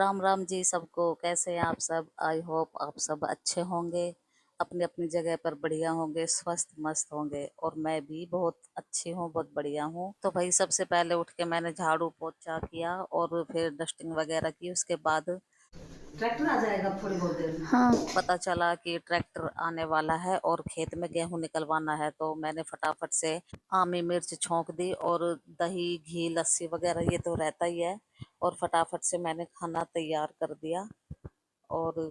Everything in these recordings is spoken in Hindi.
राम राम जी सबको। कैसे हैं आप सब? आई होप आप सब अच्छे होंगे, अपनी अपनी जगह पर बढ़िया होंगे, स्वस्थ मस्त होंगे। और मैं भी बहुत अच्छी हूँ, बहुत बढ़िया हूँ। तो भाई सबसे पहले उठ के मैंने झाड़ू पोछा किया और फिर डस्टिंग वगैरह की। उसके बाद ट्रैक्टर आ जाएगा थोड़ी बहुत देर में। हाँ, पता चला कि ट्रैक्टर आने वाला है और खेत में गेहूं निकलवाना है। तो मैंने फटाफट से आमी मिर्च छौंक दी और दही घी लस्सी वगैरह ये तो रहता ही है। और फटाफट से मैंने खाना तैयार कर दिया। और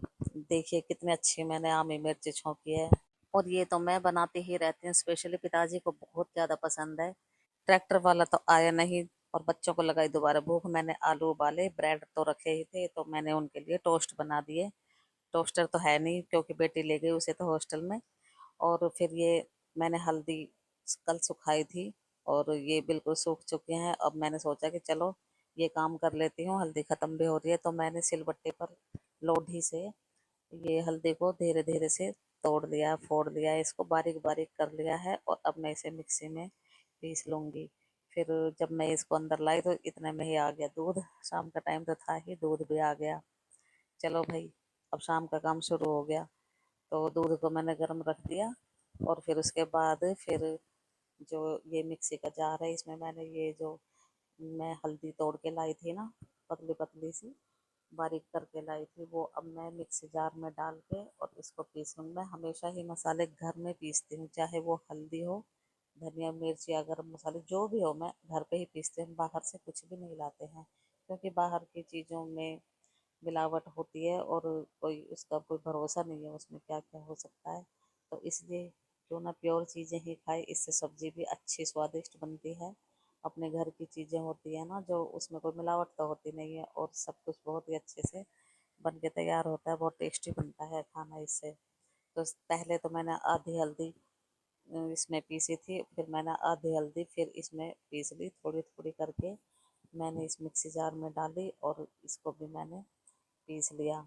देखिए कितने अच्छी मैंने आमी मिर्च छौंकी है। और ये तो मैं बनाती ही रहती हूँ, स्पेशली पिताजी को बहुत ज़्यादा पसंद है। ट्रैक्टर वाला तो आया नहीं और बच्चों को लगाई दोबारा भूख। मैंने आलू उबाले, ब्रेड तो रखे ही थे तो मैंने उनके लिए टोस्ट बना दिए। टोस्टर तो है नहीं क्योंकि बेटी ले गई उसे तो हॉस्टल में। और फिर ये मैंने हल्दी कल सुखाई थी और ये बिल्कुल सूख चुके हैं। अब मैंने सोचा कि चलो ये काम कर लेती हूँ, हल्दी ख़त्म भी हो रही है। तो मैंने सिलबट्टे पर लोढ़ी से ये हल्दी को धीरे धीरे से तोड़ लिया, फोड़ लिया, इसको बारीक बारीक कर लिया है। और अब मैं इसे मिक्सी में पीस लूँगी। फिर जब मैं इसको अंदर लाई तो इतने में ही आ गया दूध। शाम का टाइम तो था ही, दूध भी आ गया। चलो भाई, अब शाम का काम शुरू हो गया। तो दूध को मैंने गर्म रख दिया और फिर उसके बाद फिर जो ये मिक्सी का जार है इसमें मैंने ये जो मैं हल्दी तोड़ के लाई थी ना, पतली पतली सी बारीक करके लाई थी, वो अब मैं मिक्सी जार में डाल के और इसको पीसूंगी। मैं हमेशा ही मसाले घर में पीसती हूँ, चाहे वो हल्दी हो, धनिया मिर्च या गरम मसाले जो भी हो, मैं घर पे ही पीसती हूँ। बाहर से कुछ भी नहीं लाते हैं क्योंकि बाहर की चीज़ों में मिलावट होती है और कोई उसका कोई भरोसा नहीं है उसमें क्या क्या हो सकता है। तो इसलिए क्यों ना प्योर चीज़ें ही खाए, इससे सब्जी भी अच्छी स्वादिष्ट बनती है। अपने घर की चीज़ें होती है ना, जो उसमें कोई मिलावट तो होती नहीं है और सब कुछ बहुत ही अच्छे से बन के तैयार होता है, बहुत टेस्टी बनता है खाना इससे। तो पहले तो मैंने आधी हल्दी इसमें पीसी थी, फिर मैंने आधी हल्दी फिर इसमें पीस ली थोड़ी थोड़ी करके। मैंने इस मिक्सी जार में डाली और इसको भी मैंने पीस लिया।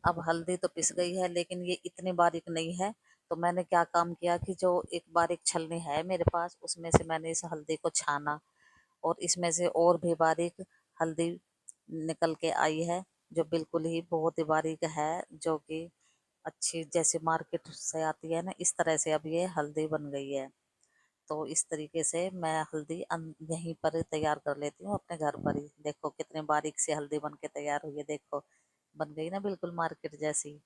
अब हल्दी तो पिस गई है लेकिन ये इतनी बारीक नहीं है। तो मैंने क्या काम किया कि जो एक बारीक छलनी है मेरे पास उसमें से मैंने इस हल्दी को छाना और इसमें से और भी बारीक हल्दी निकल के आई है, जो बिल्कुल ही बहुत ही बारीक है, जो कि अच्छी जैसे मार्केट से आती है ना, इस तरह से अब ये हल्दी बन गई है। तो इस तरीके से मैं हल्दी यहीं पर तैयार कर लेती हूँ अपने घर पर ही। देखो कितने बारीक से हल्दी बन के तैयार हुई है, देखो बन गई ना बिल्कुल मार्केट जैसी।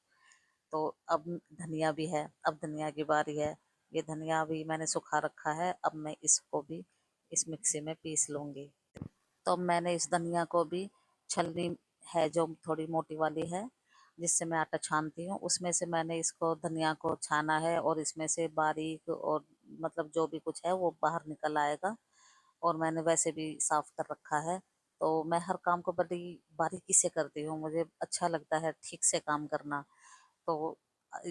तो अब धनिया भी है, अब धनिया की बारी है। ये धनिया भी मैंने सुखा रखा है, अब मैं इसको भी इस मिक्सी में पीस लूँगी। तो मैंने इस धनिया को भी छलनी है जो थोड़ी मोटी वाली है जिससे मैं आटा छानती हूँ, उसमें से मैंने इसको धनिया को छाना है और इसमें से बारीक और मतलब जो भी कुछ है वो बाहर निकल आएगा। और मैंने वैसे भी साफ कर रखा है। तो मैं हर काम को बड़ी बारीकी से करती हूँ, मुझे अच्छा लगता है ठीक से काम करना। तो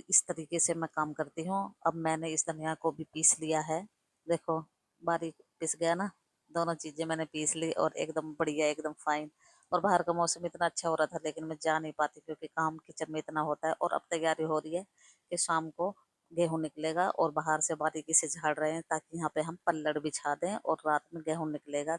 इस तरीके से मैं काम करती हूँ। अब मैंने इस धनिया को भी पीस लिया है, देखो बारीक पिस गया ना। दोनों चीज़ें मैंने पीस ली और एकदम बढ़िया, एकदम फाइन। और बाहर का मौसम इतना अच्छा हो रहा था लेकिन मैं जा नहीं पाती क्योंकि काम किचन में इतना होता है। और अब तैयारी हो रही है कि शाम को गेहूं निकलेगा और बाहर से बारीकी से झाड़ रहे हैं ताकि यहाँ पे हम पल्लड़ बिछा दें और रात में गेहूं निकलेगा।